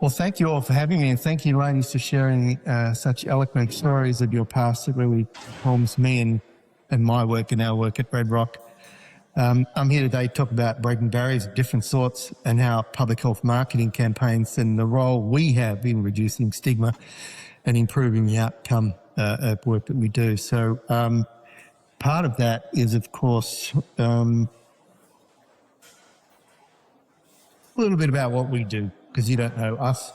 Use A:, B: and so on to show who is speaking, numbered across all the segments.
A: Well, thank you all for having me, and thank you, ladies, for sharing such eloquent stories of your past. It really informs me and my work and our work at Red Rock. I'm here today to talk about breaking barriers of different sorts and how public health marketing campaigns and the role we have in reducing stigma and improving the outcome of work that we do. So part of that is, of course, a little bit about what we do, because you don't know us.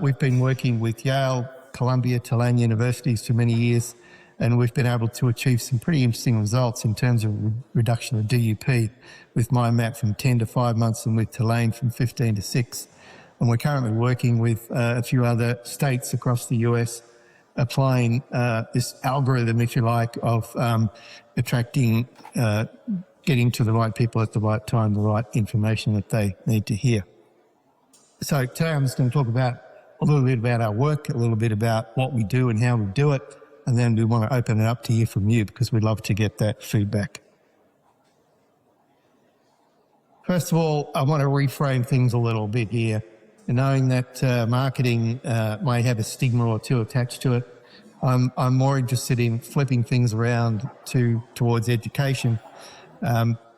A: We've been working with Yale, Columbia, Tulane universities for many years, and we've been able to achieve some pretty interesting results in terms of reduction of DUP with MindMap from 10 to 5 months and with Tulane from 15 to 6. And we're currently working with a few other states across the US, applying this algorithm, if you like, of attracting, getting to the right people at the right time, the right information that they need to hear. So today I'm just going to talk about a little bit about our work, a little bit about what we do and how we do it, and then we want to open it up to hear from you because we'd love to get that feedback. First of all, I want to reframe things a little bit here. And knowing that marketing may have a stigma or two attached to it, I'm more interested in flipping things around towards education,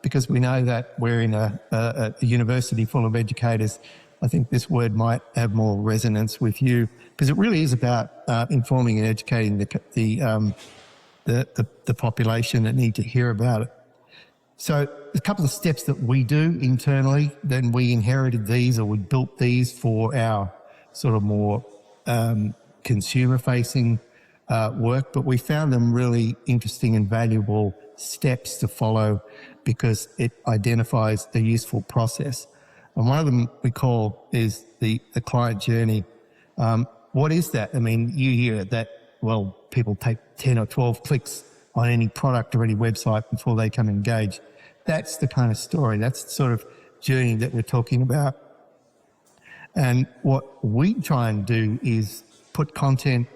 A: because we know that we're in a university full of educators. I think this word might have more resonance with you because it really is about informing and educating the population that need to hear about it. So a couple of steps that we do internally, then we inherited these or we built these for our sort of more consumer-facing work, but we found them really interesting and valuable steps to follow because it identifies a useful process. And one of them we call is the client journey. What is that? I mean, you hear that, well, people take 10 or 12 clicks on any product or any website before they come engage. That's the kind of story. That's the sort of journey that we're talking about. And what we try and do is put content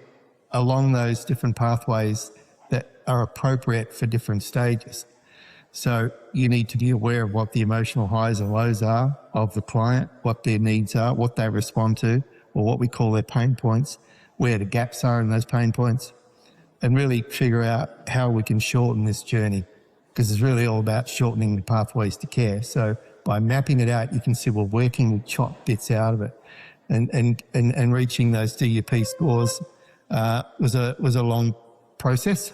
A: along those different pathways that are appropriate for different stages. So you need to be aware of what the emotional highs and lows are of the client, what their needs are, what they respond to, or what we call their pain points, where the gaps are in those pain points, and really figure out how we can shorten this journey, because it's really all about shortening the pathways to care. So by mapping it out, you can see, well, where can we chop bits out of it? And reaching those DUP scores was a long process.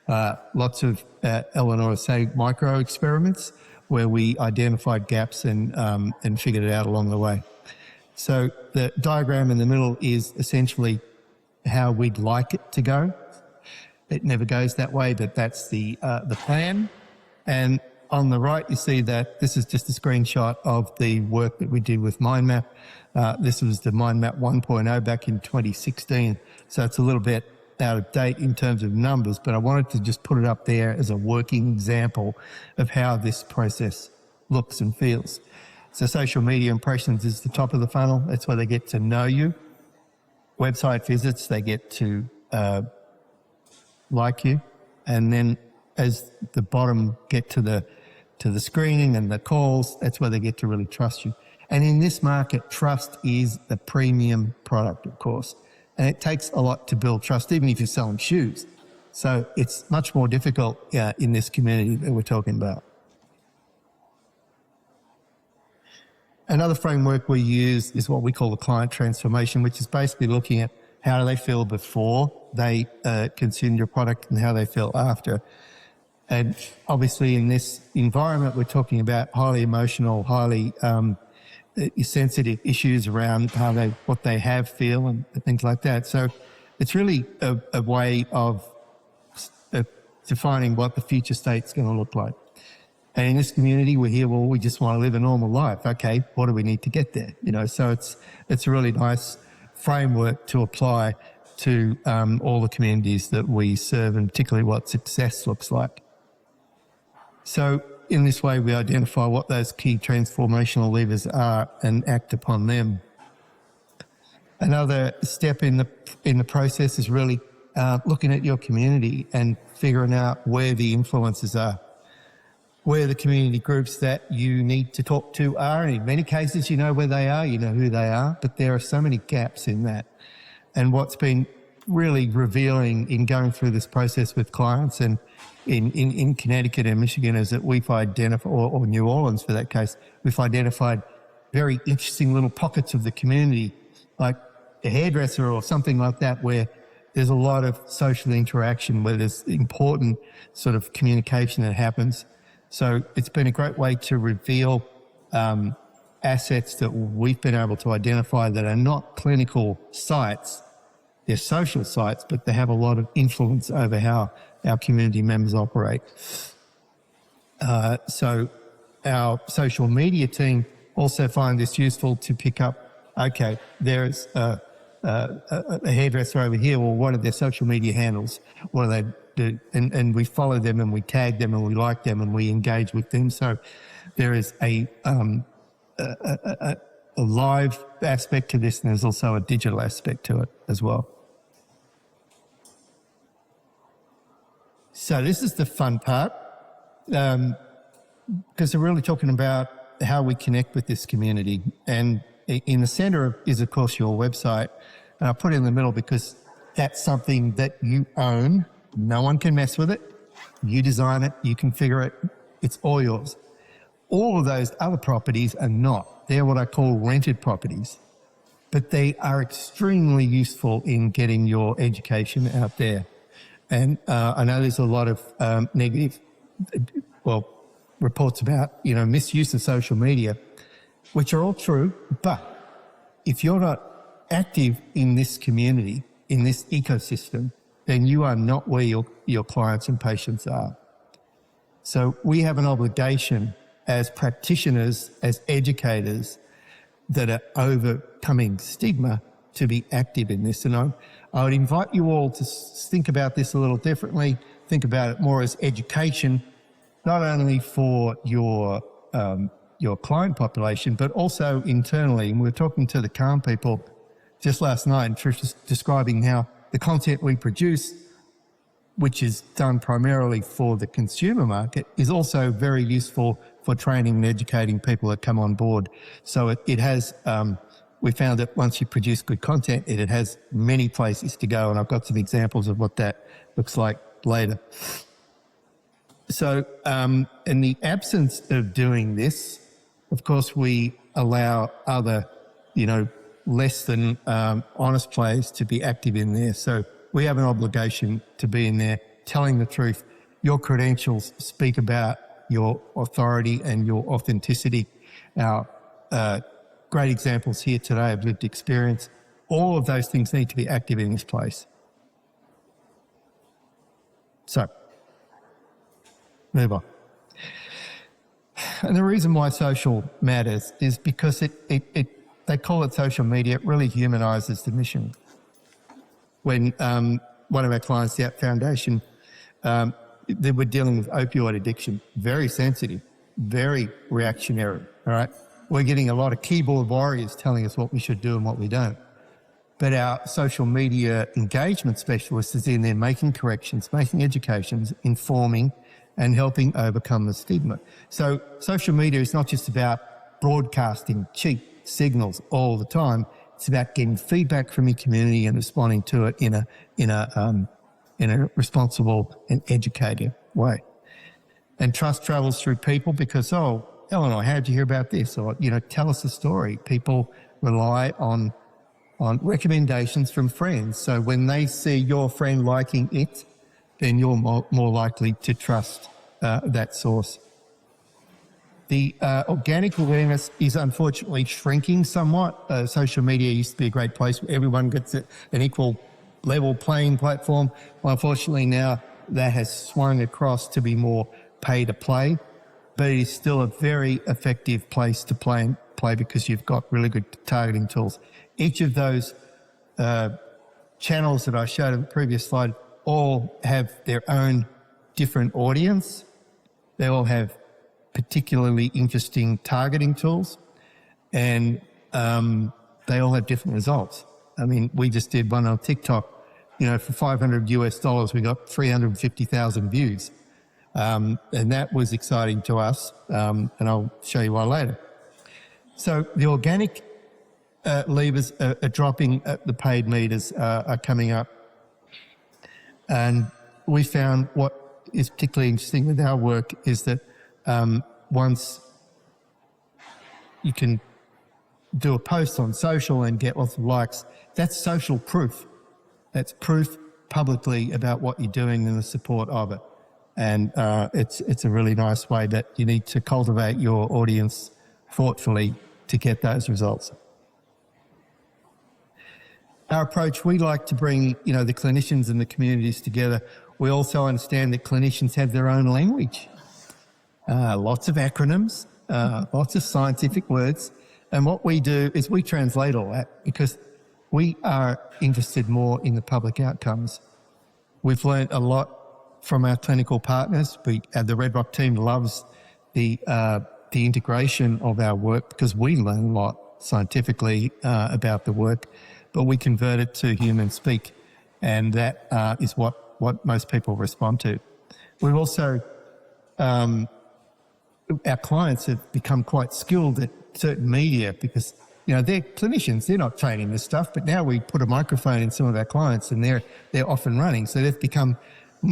A: Lots of, Eleanor would say, micro experiments where we identified gaps and figured it out along the way. So the diagram in the middle is essentially how we'd like it to go. It never goes that way, but that's the plan. And on the right, you see that this is just a screenshot of the work that we did with MindMap. This was the MindMap 1.0 back in 2016. So it's a little bit out of date in terms of numbers, but I wanted to just put it up there as a working example of how this process looks and feels. So social media impressions is the top of the funnel. That's where they get to know you. Website visits, they get to like you. And then as the bottom get to the screening and the calls, that's where they get to really trust you. And in this market, trust is the premium product, of course. And it takes a lot to build trust, even if you're selling shoes. So it's much more difficult in this community that we're talking about. Another framework we use is what we call the client transformation, which is basically looking at how do they feel before they consume your product and how they feel after. And obviously in this environment, we're talking about highly emotional, highly sensitive issues around what they have, feel, and things like that. So it's really a way of defining what the future state's going to look like. And in this community, we're here, well, we just want to live a normal life. Okay, what do we need to get there? So it's a really nice framework to apply to all the communities that we serve, and particularly what success looks like. So in this way, we identify what those key transformational levers are and act upon them. Another step in the process is really looking at your community and figuring out where the influences are. where the community groups that you need to talk to are. And in many cases, you know where they are, you know who they are, but there are so many gaps in that. And what's been really revealing in going through this process with clients and in Connecticut and Michigan is that we've identified, or New Orleans for that case, we've identified very interesting little pockets of the community, like a hairdresser or something like that, where there's a lot of social interaction, where there's important sort of communication that happens. So it's been a great way to reveal assets that we've been able to identify that are not clinical sites. They're social sites, but they have a lot of influence over how our community members operate. So our social media team also find this useful to pick up, okay, there's a hairdresser over here, well, what are their social media handles? What do they do? And we follow them and we tag them and we like them and we engage with them. So there is a live aspect to this, and there's also a digital aspect to it as well. So this is the fun part, because we're really talking about how we connect with this community. And in the center is, of course, your website. And I put it in the middle because that's something that you own. No one can mess with it. You design it, you configure it, it's all yours. All of those other properties are not. They're what I call rented properties, but they are extremely useful in getting your education out there. And I know there's a lot of negative, reports about, misuse of social media, which are all true. But if you're not active in this community, in this ecosystem, then you are not where your clients and patients are. So we have an obligation as practitioners, as educators that are overcoming stigma, to be active in this. And I would invite you all to think about this a little differently, think about it more as education, not only for your client population, but also internally. And we were talking to the Calm people just last night, and Trish was describing how the content we produce, which is done primarily for the consumer market, is also very useful for training and educating people that come on board. So it has, we found that once you produce good content, it has many places to go, and I've got some examples of what that looks like later. So in the absence of doing this, of course, we allow other, less than honest players to be active in there. So we have an obligation to be in there telling the truth. Your credentials speak about your authority and your authenticity. Our great examples here today of lived experience. All of those things need to be active in this place. So, move on. And the reason why social matters is because they call it social media. It really humanises the mission. When one of our clients, the App Foundation, they were dealing with opioid addiction, very sensitive, very reactionary, all right? We're getting a lot of keyboard warriors telling us what we should do and what we don't. But our social media engagement specialist is in there making corrections, making educations, informing and helping overcome the stigma. So social media is not just about broadcasting cheap signals all the time. It's about getting feedback from your community and responding to it in a responsible and educated way. And trust travels through people because, oh, Eleanor, how did you hear about this? Or, tell us a story. People rely on recommendations from friends. So when they see your friend liking it, then you're more likely to trust that source. The organic awareness is unfortunately shrinking somewhat. Social media used to be a great place where everyone gets an equal level playing platform. Well, unfortunately now that has swung across to be more pay to play, but it is still a very effective place to play because you've got really good targeting tools. Each of those channels that I showed in the previous slide all have their own different audience. They all have particularly interesting targeting tools, and they all have different results. I mean, we just did one on TikTok. For $500 US, we got 350,000 views. And that was exciting to us, and I'll show you why later. So the organic levers are dropping, the paid meters are coming up. And we found what is particularly interesting with our work is that once you can do a post on social and get lots of likes, that's social proof. That's proof publicly about what you're doing and the support of it. And it's a really nice way that you need to cultivate your audience thoughtfully to get those results. Our approach, we like to bring, the clinicians and the communities together. We also understand that clinicians have their own language. Lots of acronyms, lots of scientific words. And what we do is we translate all that because we are interested more in the public outcomes. We've learned a lot from our clinical partners. The Red Rock team loves the integration of our work because we learn a lot scientifically about the work, but we convert it to human speak, and that is what most people respond to. We've also, our clients have become quite skilled at certain media because, they're clinicians, they're not trained in this stuff, but now we put a microphone in some of our clients and they're off and running. So they've become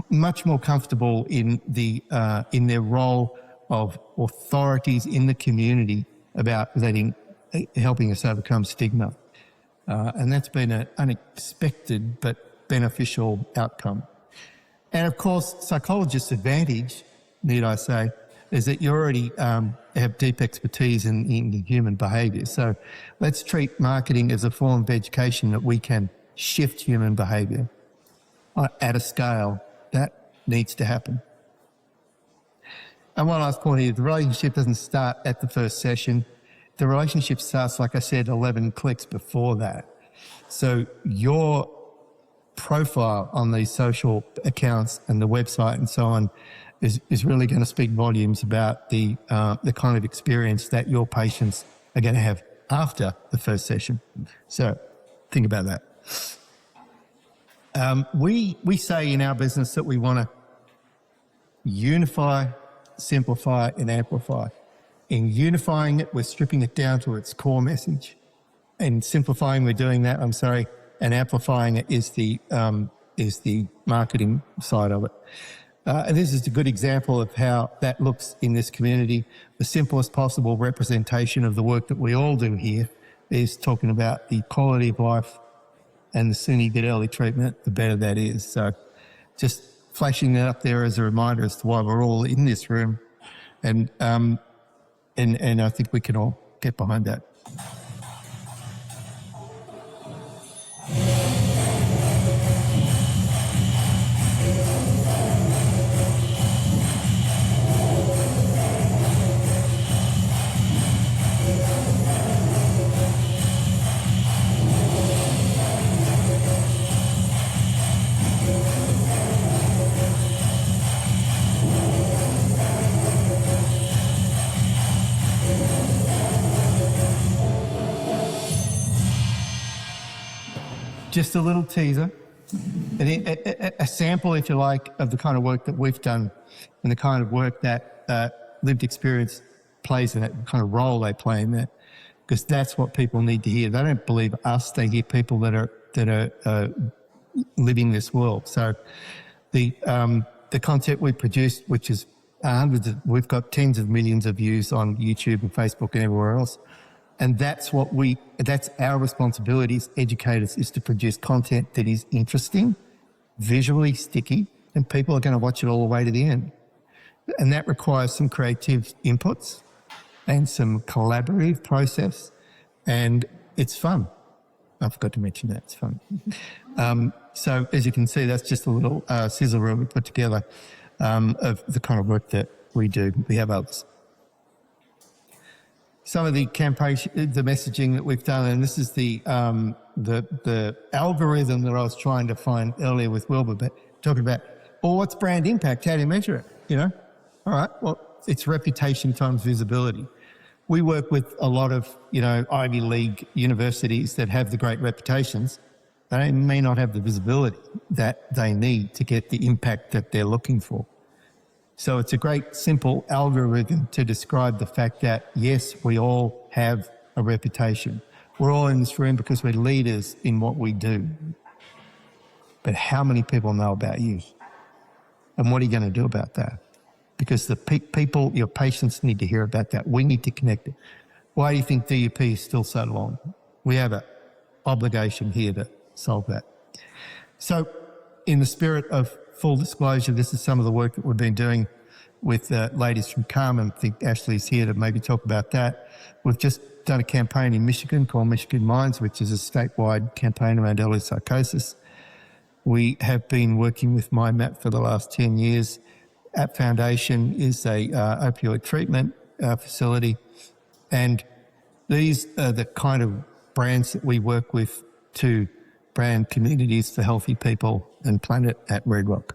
A: much more comfortable in their role of authorities in the community about helping us overcome stigma. And that's been an unexpected but beneficial outcome. And of course, psychologists' advantage, need I say, is that you already have deep expertise in human behaviour. So let's treat marketing as a form of education that we can shift human behaviour at a scale that needs to happen. And one last point here, the relationship doesn't start at the first session. The relationship starts, like I said, 11 clicks before that. So your profile on these social accounts and the website and so on is really going to speak volumes about the kind of experience that your patients are going to have after the first session. So think about that. We say in our business that we want to unify, simplify, and amplify. In unifying it, we're stripping it down to its core message. In simplifying, we're doing that, and amplifying it is the marketing side of it. And this is a good example of how that looks in this community. The simplest possible representation of the work that we all do here is talking about the quality of life, and the sooner you get early treatment, the better that is. So just flashing that up there as a reminder as to why we're all in this room. And I think we can all get behind that. Just a little teaser, a sample, if you like, of the kind of work that we've done and the kind of work that lived experience plays in it, the kind of role they play in that, because that's what people need to hear. They don't believe us; they hear people that are living this world. So the content we produced, which is we've got tens of millions of views on YouTube and Facebook and everywhere else. And that's our responsibility as educators, is to produce content that is interesting, visually sticky, and people are going to watch it all the way to the end. And that requires some creative inputs and some collaborative process, and it's fun. I forgot to mention that, it's fun. So as you can see, that's just a little sizzle reel we put together of the kind of work that we do. We have others. Some of the campaign, the messaging that we've done, and this is the algorithm that I was trying to find earlier with Wilbur, but talking about, what's brand impact? How do you measure it? All right, well, it's reputation times visibility. We work with a lot of, Ivy League universities that have the great reputations. They may not have the visibility that they need to get the impact that they're looking for. So it's a great, simple algorithm to describe the fact that, yes, we all have a reputation. We're all in this room because we're leaders in what we do. But how many people know about you? And what are you going to do about that? Because the people, your patients need to hear about that. We need to connect it. Why do you think DUP is still so long? We have an obligation here to solve that. So in the spirit of full disclosure, this is some of the work that we've been doing with ladies from CALM, and I think Ashley's here to maybe talk about that. We've just done a campaign in Michigan called Michigan Minds, which is a statewide campaign around early psychosis. We have been working with MindMap for the last 10 years. App Foundation is a opioid treatment facility, and these are the kind of brands that we work with to brand communities for healthy people and planet at Red Rock.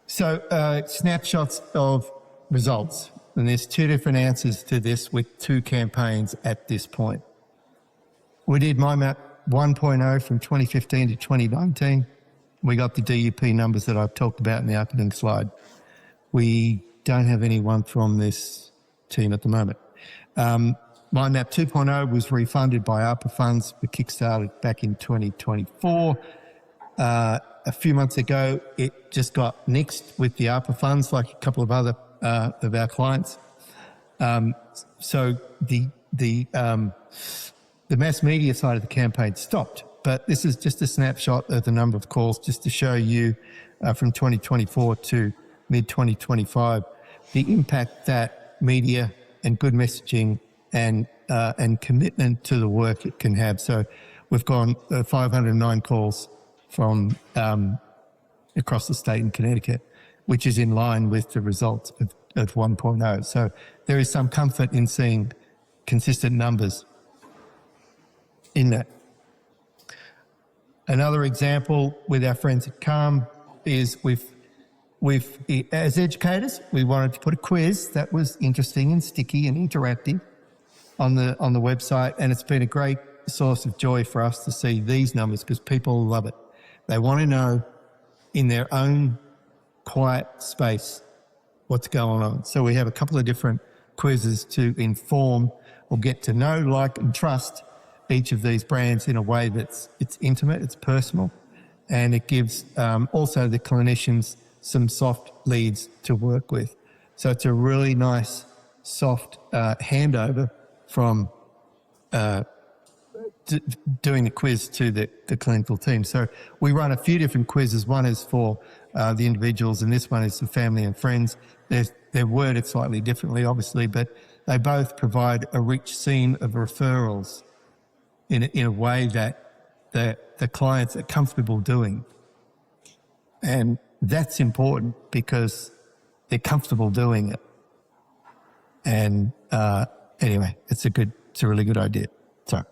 A: So snapshots of results, and there's two different answers to this with two campaigns at this point. We did MindMap 1.0 from 2015 to 2019. We got the DUP numbers that I've talked about in the opening slide. We don't have anyone from this team at the moment. MindMap 2.0 was refunded by IEPA funds. We kickstarted back in 2024. A few months ago, it just got nixed with the IEPA funds, like a couple of other of our clients. So the mass media side of the campaign stopped. But this is just a snapshot of the number of calls, just to show you from 2024 to mid-2025, the impact that media and good messaging and commitment to the work it can have. So we've gone 509 calls from across the state in Connecticut, which is in line with the results of 1.0. So there is some comfort in seeing consistent numbers in that. Another example with our friends at CALM is we've as educators, we wanted to put a quiz that was interesting and sticky and interactive on the website, and it's been a great source of joy for us to see these numbers because people love it. They want to know in their own quiet space what's going on. So we have a couple of different quizzes to inform or get to know, like, and trust each of these brands in a way it's intimate, it's personal, and it gives also the clinicians some soft leads to work with. So it's a really nice, soft handover from doing the quiz to the clinical team. So we run a few different quizzes. One is for the individuals, and this one is for family and friends. They're worded slightly differently, obviously, but they both provide a rich seam of referrals in a way that the clients are comfortable doing. And that's important because they're comfortable doing it. And anyway, it's a really good idea. So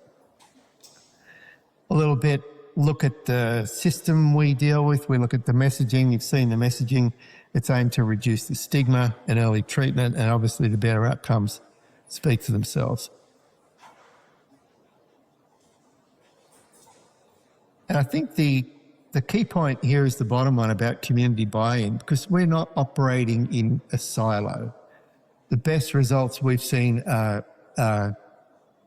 A: a little bit look at the system we deal with. We look at the messaging. You've seen the messaging. It's aimed to reduce the stigma and early treatment, and obviously the better outcomes speak for themselves. And I think the key point here is the bottom one about community buy-in, because we're not operating in a silo. The best results we've seen are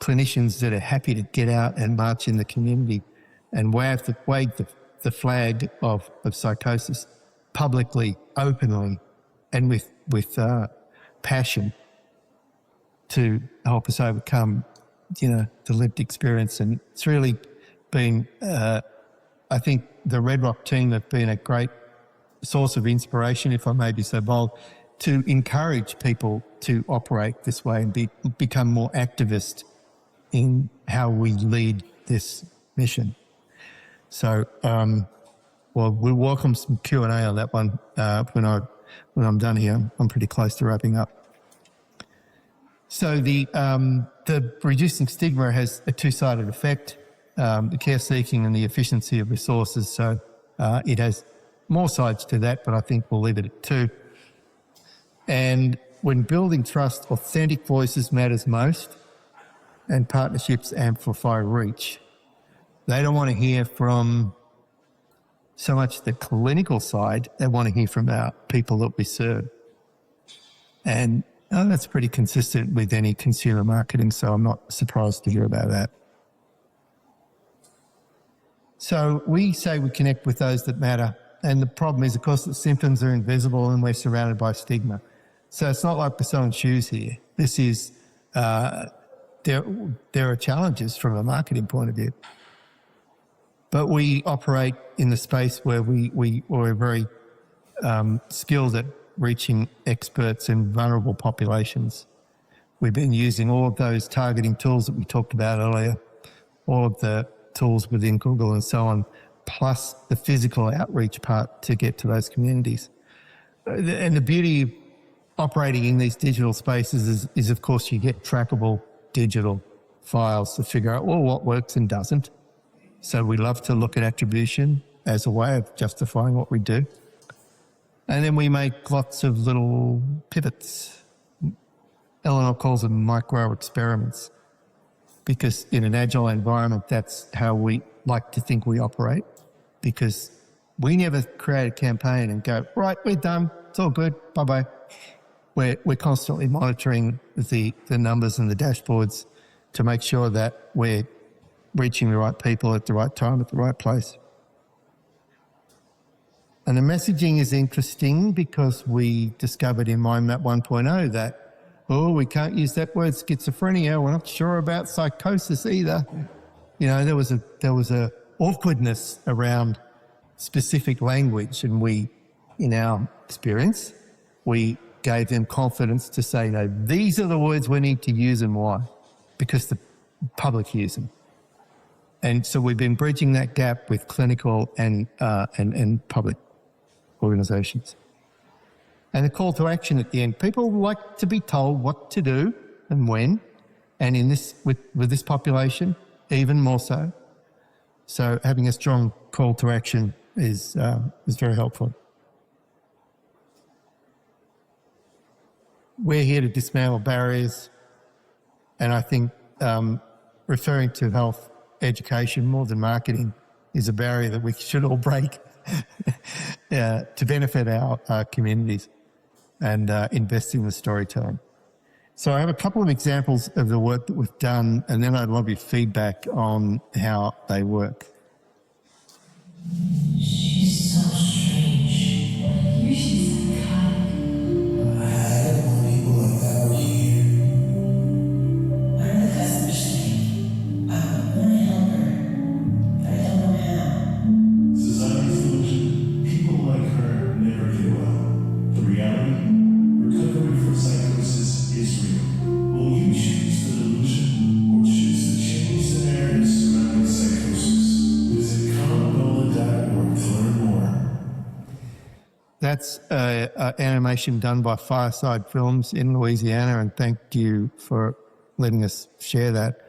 A: clinicians that are happy to get out and march in the community and wave the flag of psychosis publicly, openly, and with passion to help us overcome, the lived experience. And it's really been, I think the Red Rock team have been a great source of inspiration, if I may be so bold, to encourage people to operate this way and become more activist in how we lead this mission. So, we'll welcome some Q&A on that one when I'm done here. I'm pretty close to wrapping up. So the reducing stigma has a two-sided effect, the care seeking and the efficiency of resources. So it has more sides to that, but I think we'll leave it at two. And when building trust, authentic voices matters most, and partnerships amplify reach. They don't want to hear from so much the clinical side, they want to hear from our people that we serve. And that's pretty consistent with any consumer marketing, so I'm not surprised to hear about that. So we say we connect with those that matter. And the problem is, of course, that symptoms are invisible and we're surrounded by stigma. So it's not like we're selling shoes here. This is, there are challenges from a marketing point of view. But we operate in the space where we're very skilled at reaching experts in vulnerable populations. We've been using all of those targeting tools that we talked about earlier, all of the tools within Google and so on, plus the physical outreach part to get to those communities. And the beauty of operating in these digital spaces is of course, you get trackable digital files to figure out, well, what works and doesn't. So we love to look at attribution as a way of justifying what we do. And then we make lots of little pivots. Eleanor calls them micro experiments, because in an agile environment, that's how we like to think we operate, because we never create a campaign and go, right, we're done, it's all good, bye-bye. We're constantly monitoring the numbers and the dashboards to make sure that we're reaching the right people at the right time, at the right place. And the messaging is interesting because we discovered in MindMap 1.0 that, we can't use that word schizophrenia. We're not sure about psychosis either. You know, there was a awkwardness around specific language, and we, in our experience, we gave them confidence to say, no, these are the words we need to use and why, because the public use them. And so we've been bridging that gap with clinical and public organisations. And the call to action at the end, people like to be told what to do and when, and in this with this population, even more so. So having a strong call to action is very helpful. We're here to dismantle barriers, and I think referring to health education more than marketing is a barrier that we should all break to benefit our communities and invest in the storytelling. So I have a couple of examples of the work that we've done, and then I'd love your feedback on how they work.
B: She's so strange. You she's psychotic. I had more people like that were here. What are the customers saying? I want to help her, but I don't know how.
C: Society's delusion. People like her never get well. The reality, recovery from psychosis is real. Will you choose the delusion or choose the change the narrative surrounding psychosis? Visit commongola.org to learn more.
A: That's animation done by Fireside Films in Louisiana, and thank you for letting us share that.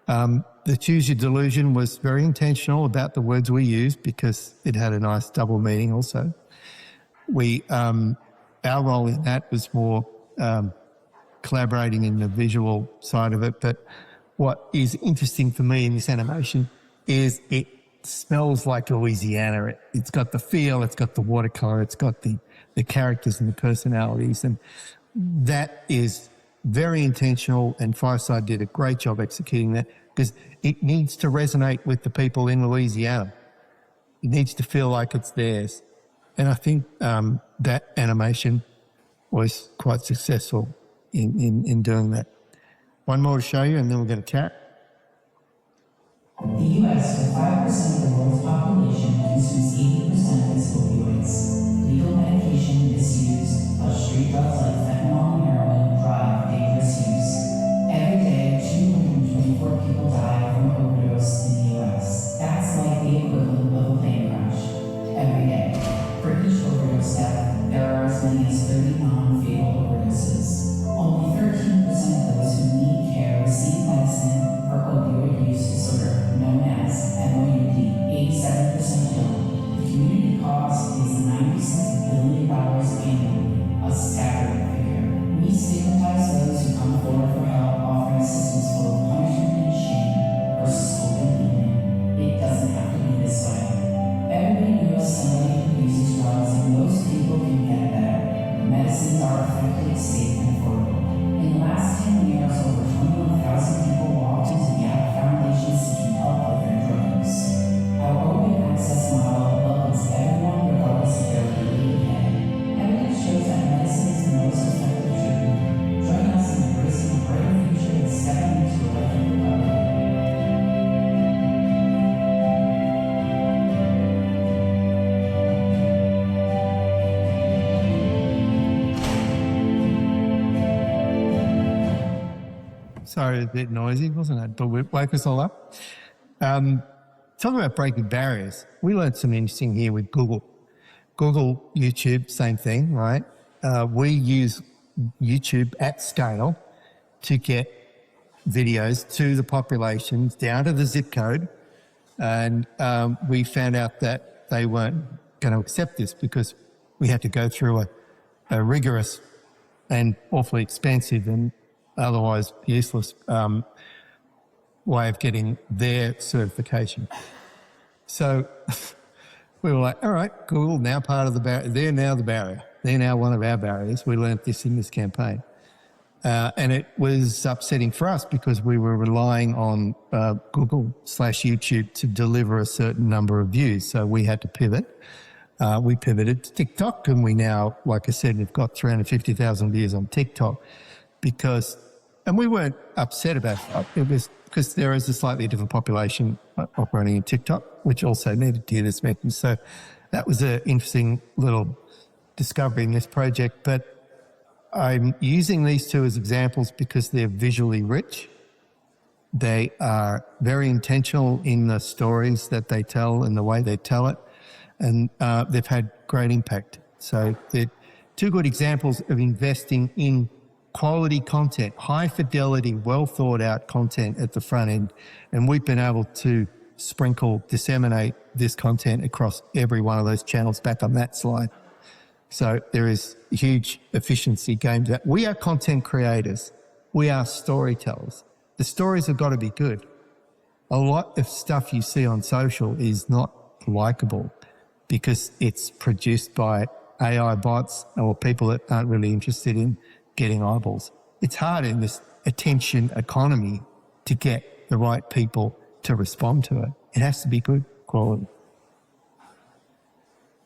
A: The Choose Your Delusion was very intentional about the words we used because it had a nice double meaning also. Our role in that was more collaborating in the visual side of it, but what is interesting for me in this animation is it smells like Louisiana. It's got the feel, it's got the watercolor, it's got the characters and the personalities, and that is very intentional, and Fireside did a great job executing that because it needs to resonate with the people in Louisiana. It needs to feel like it's theirs. And I think that animation was quite successful in doing that. One more to show you, and then we're going to chat.
B: The U.S., where 5% of the world's population consumes 80% of its opioids. Legal medication misuse, plus street drugs like fentanyl and heroin drive dangerous use. Every day, 224 people die from overdose in the U.S. That's like the equivalent of a plane crash. Every day. For each overdose death, there are as many as 30 non-fatal overdoses. Only 13% of those who need care receive medicine for opioid use disorder, known as MOUD. 87% don't. The community cost is $96 billion annually, a staggering figure. We effectively safe and affordable. In the last 10 years, over 21,000 people walked into the Gap Foundation seeking help with their drug use. Our open access model welcomes everyone regardless of their ability to pay. Evidence shows that medicine is the most effective treatment. Join us in embracing a brighter future and stepping into a life of recovery.
A: Sorry, a bit noisy, wasn't it? But we woke us all up. Talking about breaking barriers, we learned some interesting here with Google. Google, YouTube, same thing, right? We use YouTube at scale to get videos to the populations down to the zip code. And we found out that they weren't going to accept this because we had to go through a rigorous and awfully expensive and otherwise useless way of getting their certification. So we were like, all right, Google, now part of the barrier. They're now the barrier. They're now one of our barriers. We learnt this in this campaign. And it was upsetting for us because we were relying on Google/YouTube to deliver a certain number of views. So we had to pivot. We pivoted to TikTok, and we now, like I said, we've got 350,000 views on TikTok and we weren't upset about it. It was because there is a slightly different population operating in TikTok, which also needed to hear this message. So that was an interesting little discovery in this project. But I'm using these two as examples because they're visually rich. They are very intentional in the stories that they tell and the way they tell it. And they've had great impact. So they're two good examples of investing in quality content, high fidelity, well thought out content at the front end. And we've been able to disseminate this content across every one of those channels back on that slide. So there is huge efficiency gains. We are content creators. We are storytellers. The stories have got to be good. A lot of stuff you see on social is not likable because it's produced by AI bots or people that aren't really interested in getting eyeballs. It's hard in this attention economy to get the right people to respond to it. It has to be good quality.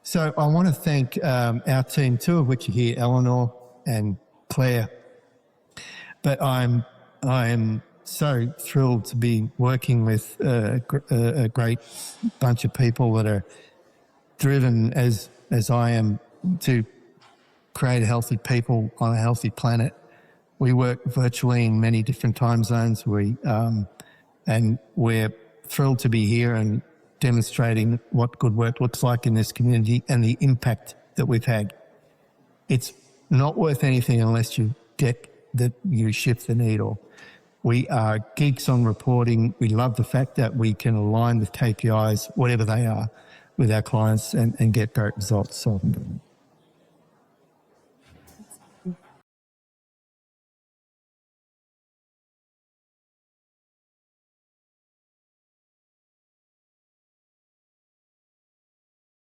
A: So I want to thank our team, two of which are here, Eleanor and Claire. But I'm so thrilled to be working with a great bunch of people that are driven as I am to create a healthy people on a healthy planet. We work virtually in many different time zones. And we're thrilled to be here and demonstrating what good work looks like in this community and the impact that we've had. It's not worth anything unless you shift the needle. We are geeks on reporting. We love the fact that we can align with KPIs, whatever they are, with our clients and get great results. So